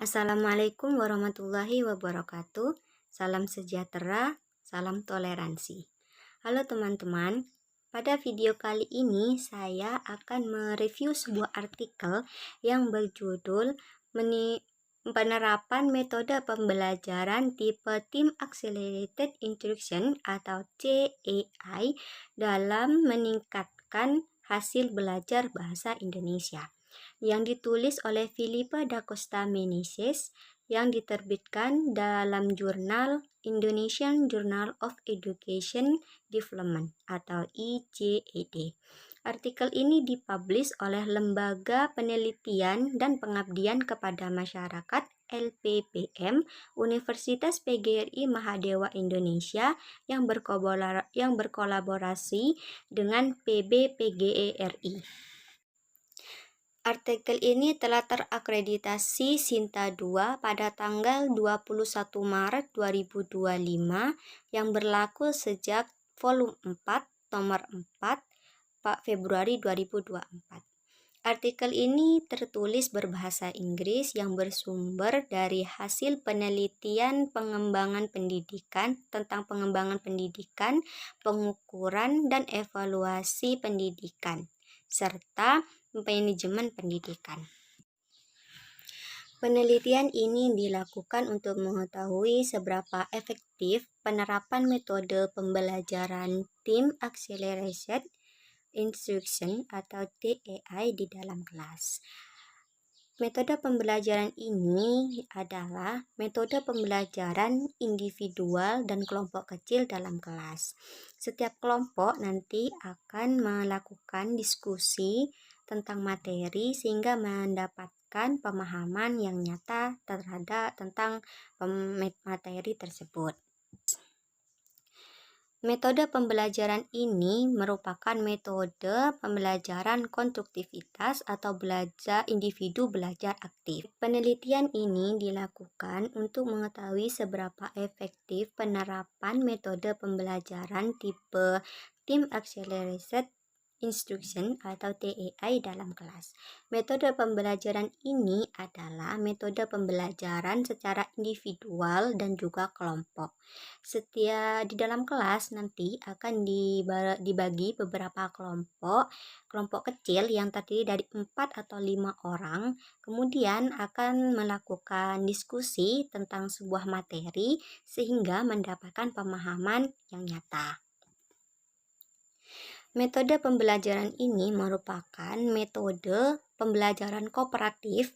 Assalamualaikum warahmatullahi wabarakatuh. Salam sejahtera, salam toleransi. Halo teman-teman, pada video kali ini saya akan mereview sebuah artikel yang berjudul Penerapan Metode Pembelajaran Tipe Team Accelerated Instruction atau CAI dalam meningkatkan hasil belajar bahasa Indonesia, yang ditulis oleh Filipa da Costa Meneses, yang diterbitkan dalam jurnal Indonesian Journal of Education Development atau IJED. Artikel ini dipublish oleh Lembaga Penelitian dan Pengabdian kepada Masyarakat LPPM Universitas PGRI Mahadewa Indonesia yang berkolaborasi dengan PBPGERI. Artikel ini telah terakreditasi Sinta 2 pada tanggal 21 Maret 2025 yang berlaku sejak volume 4 nomor 4 Februari 2024. Artikel ini tertulis berbahasa Inggris yang bersumber dari hasil penelitian pengembangan pendidikan tentang pengembangan pendidikan, pengukuran dan evaluasi pendidikan, serta manajemen pendidikan. Penelitian ini dilakukan untuk mengetahui seberapa efektif penerapan metode pembelajaran Team Accelerated Instruction atau TAI di dalam kelas. Metode pembelajaran ini adalah metode pembelajaran individual dan kelompok kecil dalam kelas. Setiap kelompok nanti akan melakukan diskusi tentang materi sehingga mendapatkan pemahaman yang nyata terhadap tentang materi tersebut. Metode pembelajaran ini merupakan metode pembelajaran konstruktivitas atau individu belajar aktif. Penelitian ini dilakukan untuk mengetahui seberapa efektif penerapan metode pembelajaran tipe Team Accelerated Instruction atau TAI dalam kelas. Metode pembelajaran ini adalah metode pembelajaran secara individual dan juga kelompok. Di dalam kelas nanti akan dibagi beberapa kelompok kecil yang terdiri dari 4 atau 5 orang, kemudian akan melakukan diskusi tentang sebuah materi sehingga mendapatkan pemahaman yang nyata. Metode pembelajaran ini merupakan metode pembelajaran kooperatif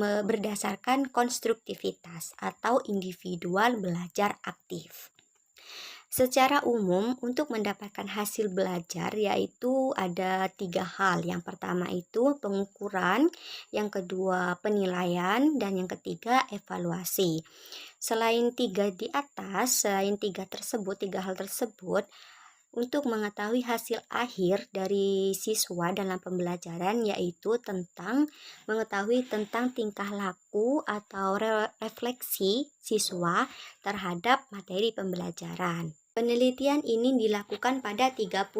berdasarkan konstruktivitas atau individual belajar aktif. Secara umum, untuk mendapatkan hasil belajar yaitu ada 3 hal. Yang pertama itu pengukuran, yang kedua penilaian, dan yang ketiga evaluasi. Selain tiga hal tersebut, untuk mengetahui hasil akhir dari siswa dalam pembelajaran yaitu mengetahui tentang tingkah laku atau refleksi siswa terhadap materi pembelajaran. Penelitian ini dilakukan pada 32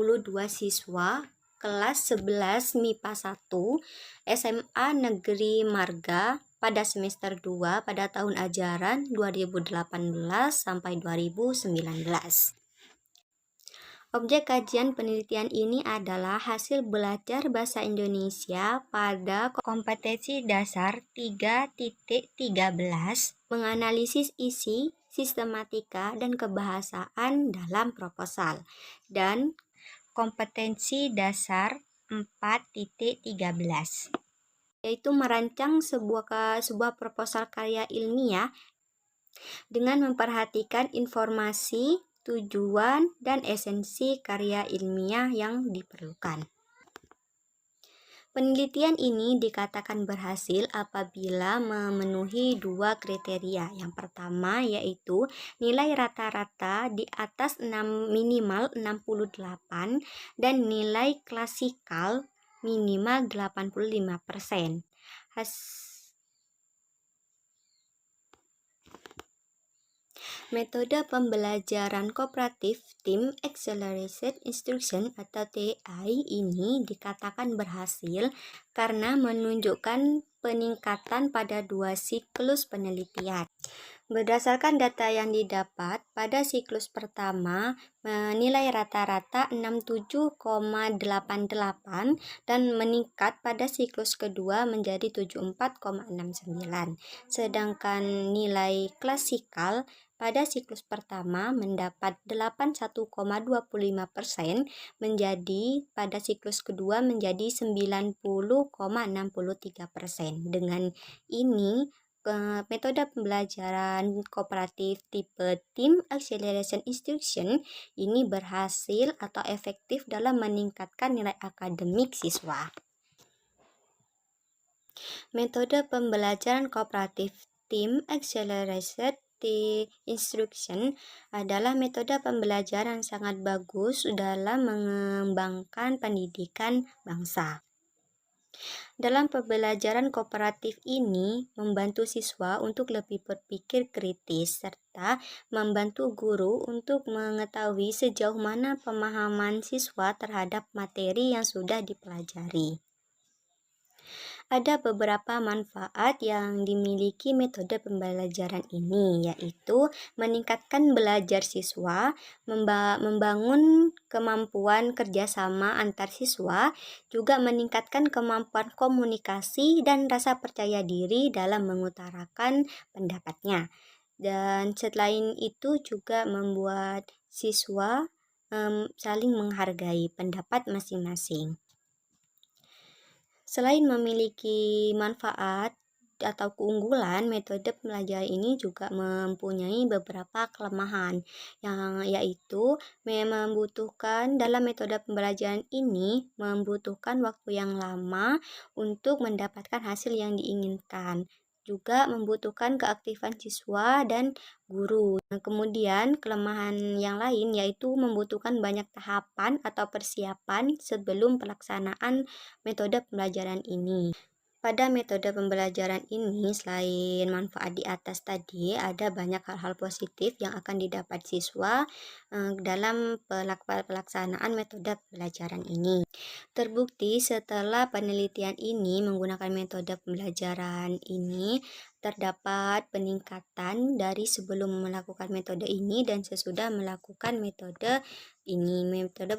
siswa kelas 11 MIPA 1 SMA Negeri Marga pada semester 2 pada tahun ajaran 2018 sampai 2019. Objek kajian penelitian ini adalah hasil belajar bahasa Indonesia pada kompetensi dasar 3.13, menganalisis isi, sistematika, dan kebahasaan dalam proposal, dan kompetensi dasar 4.13, yaitu merancang sebuah proposal karya ilmiah dengan memperhatikan informasi, tujuan, dan esensi karya ilmiah yang diperlukan. Penelitian ini dikatakan berhasil apabila memenuhi 2 kriteria. Yang pertama yaitu nilai rata-rata di atas minimal 68 dan nilai klasikal minimal 85%. Metode pembelajaran kooperatif Team Accelerated Instruction atau TI ini dikatakan berhasil karena menunjukkan peningkatan pada dua siklus penelitian. Berdasarkan data yang didapat, pada siklus pertama nilai rata-rata 67,88 dan meningkat pada siklus kedua menjadi 74,69. Sedangkan nilai klasikal pada siklus pertama mendapat 81,25% menjadi pada siklus kedua menjadi 90,63%. Dengan ini metode pembelajaran kooperatif tipe Team Acceleration Instruction ini berhasil atau efektif dalam meningkatkan nilai akademik siswa. Metode pembelajaran kooperatif Team Accelerated Instruction adalah metode pembelajaran sangat bagus dalam mengembangkan pendidikan bangsa. Dalam pembelajaran kooperatif ini membantu siswa untuk lebih berpikir kritis serta membantu guru untuk mengetahui sejauh mana pemahaman siswa terhadap materi yang sudah dipelajari. Ada beberapa manfaat yang dimiliki metode pembelajaran ini, yaitu meningkatkan belajar siswa, membangun kemampuan kerjasama antar siswa, juga meningkatkan kemampuan komunikasi dan rasa percaya diri dalam mengutarakan pendapatnya. Dan selain itu juga membuat siswa saling menghargai pendapat masing-masing. Selain memiliki manfaat atau keunggulan, metode pembelajaran ini juga mempunyai beberapa kelemahan, yang yaitu membutuhkan dalam metode pembelajaran ini membutuhkan waktu yang lama untuk mendapatkan hasil yang diinginkan. Juga membutuhkan keaktifan siswa dan guru. Kemudian kelemahan yang lain yaitu membutuhkan banyak tahapan atau persiapan sebelum pelaksanaan metode pembelajaran ini. Pada metode pembelajaran ini, selain manfaat di atas tadi, ada banyak hal-hal positif yang akan didapat siswa dalam pelaksanaan metode pembelajaran ini. Terbukti setelah penelitian ini menggunakan metode pembelajaran ini, terdapat peningkatan dari sebelum melakukan metode ini dan sesudah melakukan metode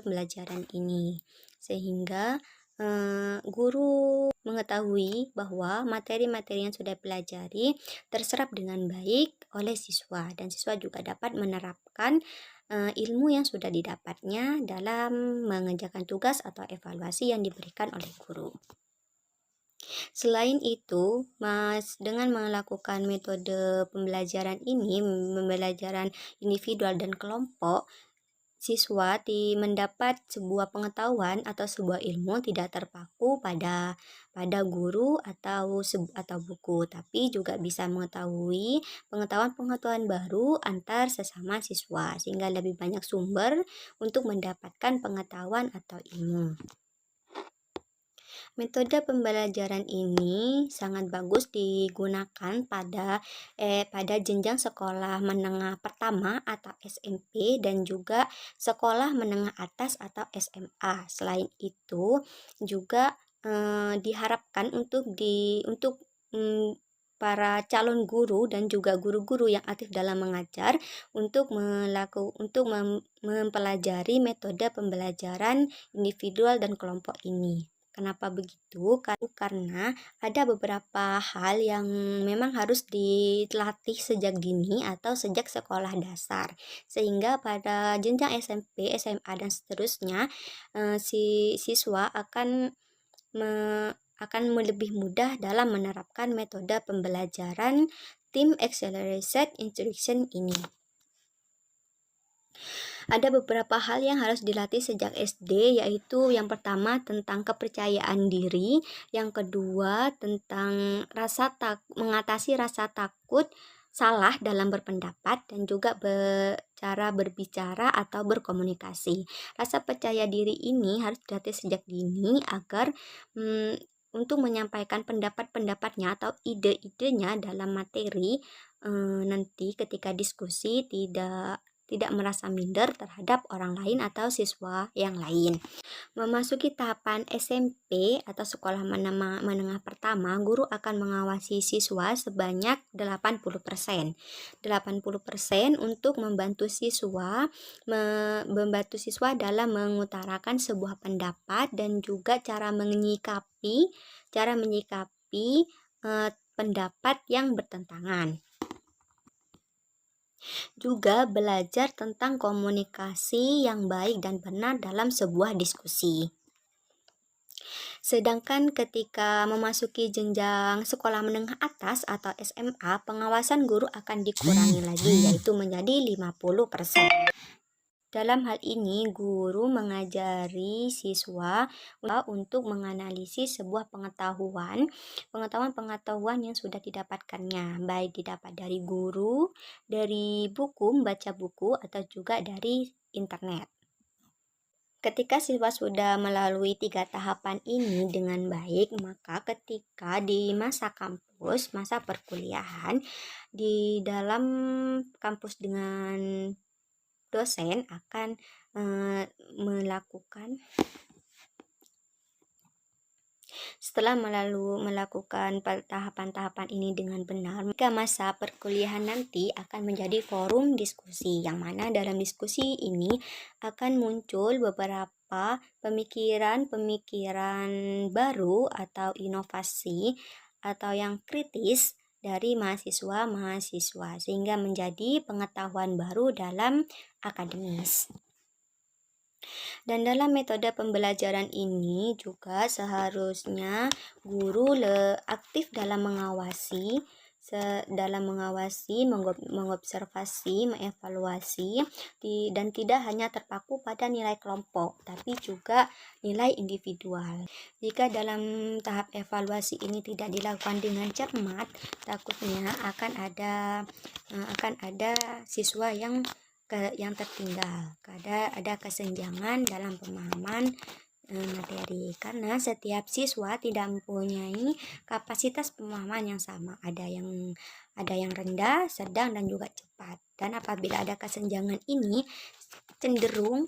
pembelajaran ini. Sehingga guru mengetahui bahwa materi-materi yang sudah dipelajari terserap dengan baik oleh siswa dan siswa juga dapat menerapkan ilmu yang sudah didapatnya dalam mengerjakan tugas atau evaluasi yang diberikan oleh guru. Selain itu, dengan melakukan metode pembelajaran ini, pembelajaran individual dan kelompok, siswa mendapat sebuah pengetahuan atau sebuah ilmu tidak terpaku pada guru atau buku, tapi juga bisa mengetahui pengetahuan-pengetahuan baru antar sesama siswa sehingga lebih banyak sumber untuk mendapatkan pengetahuan atau ilmu. Metode pembelajaran ini sangat bagus digunakan pada jenjang sekolah menengah pertama atau SMP dan juga sekolah menengah atas atau SMA. Selain itu juga diharapkan untuk para calon guru dan juga guru-guru yang aktif dalam mengajar untuk mempelajari metode pembelajaran individual dan kelompok ini. Kenapa begitu? Karena ada beberapa hal yang memang harus dilatih sejak dini atau sejak sekolah dasar. Sehingga pada jenjang SMP, SMA, dan seterusnya, si siswa akan lebih mudah dalam menerapkan metode pembelajaran Team Accelerated Instruction ini. Ada beberapa hal yang harus dilatih sejak SD, yaitu yang pertama tentang kepercayaan diri, yang kedua tentang mengatasi rasa takut salah dalam berpendapat dan juga cara berbicara atau berkomunikasi. Rasa percaya diri ini harus dilatih sejak dini agar untuk menyampaikan pendapat-pendapatnya atau ide-idenya dalam materi, nanti ketika diskusi tidak merasa minder terhadap orang lain atau siswa yang lain. Memasuki tahapan SMP atau sekolah menengah pertama, guru akan mengawasi siswa sebanyak 80%. 80% untuk membantu siswa dalam mengutarakan sebuah pendapat dan juga cara menyikapi pendapat yang bertentangan. Juga belajar tentang komunikasi yang baik dan benar dalam sebuah diskusi. Sedangkan ketika memasuki jenjang sekolah menengah atas atau SMA, pengawasan guru akan dikurangi lagi, yaitu menjadi 50%. Dalam hal ini, guru mengajari siswa untuk menganalisis sebuah pengetahuan yang sudah didapatkannya, baik didapat dari guru, dari buku, membaca buku, atau juga dari internet. Ketika siswa sudah melalui 3 tahapan ini dengan baik, maka ketika di masa kampus, masa perkuliahan, di dalam kampus dengan dosen akan setelah melakukan tahapan-tahapan ini dengan benar, maka masa perkuliahan nanti akan menjadi forum diskusi, yang mana dalam diskusi ini akan muncul beberapa pemikiran-pemikiran baru atau inovasi atau yang kritis dari mahasiswa-mahasiswa, sehingga menjadi pengetahuan baru dalam akademis. Dan dalam metode pembelajaran ini juga seharusnya guru aktif dalam mengawasi, mengobservasi, mengevaluasi, dan tidak hanya terpaku pada nilai kelompok, tapi juga nilai individual. Jika dalam tahap evaluasi ini tidak dilakukan dengan cermat, takutnya akan ada siswa yang tertinggal, ada kesenjangan dalam pemahaman materi, karena setiap siswa tidak mempunyai kapasitas pemahaman yang sama, ada yang rendah, sedang, dan juga cepat. Dan apabila ada kesenjangan ini, cenderung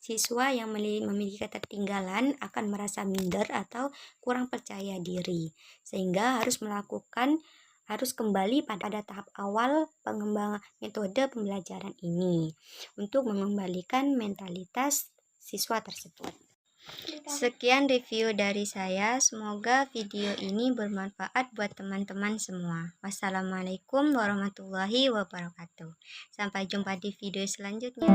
siswa yang memiliki ketertinggalan akan merasa minder atau kurang percaya diri, sehingga harus kembali pada tahap awal pengembangan metode pembelajaran ini untuk mengembalikan mentalitas siswa tersebut. Sekian review dari saya, semoga video ini bermanfaat buat teman-teman semua. Wassalamualaikum warahmatullahi wabarakatuh. Sampai jumpa di video selanjutnya.